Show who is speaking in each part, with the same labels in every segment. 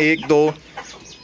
Speaker 1: 1 2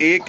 Speaker 1: 1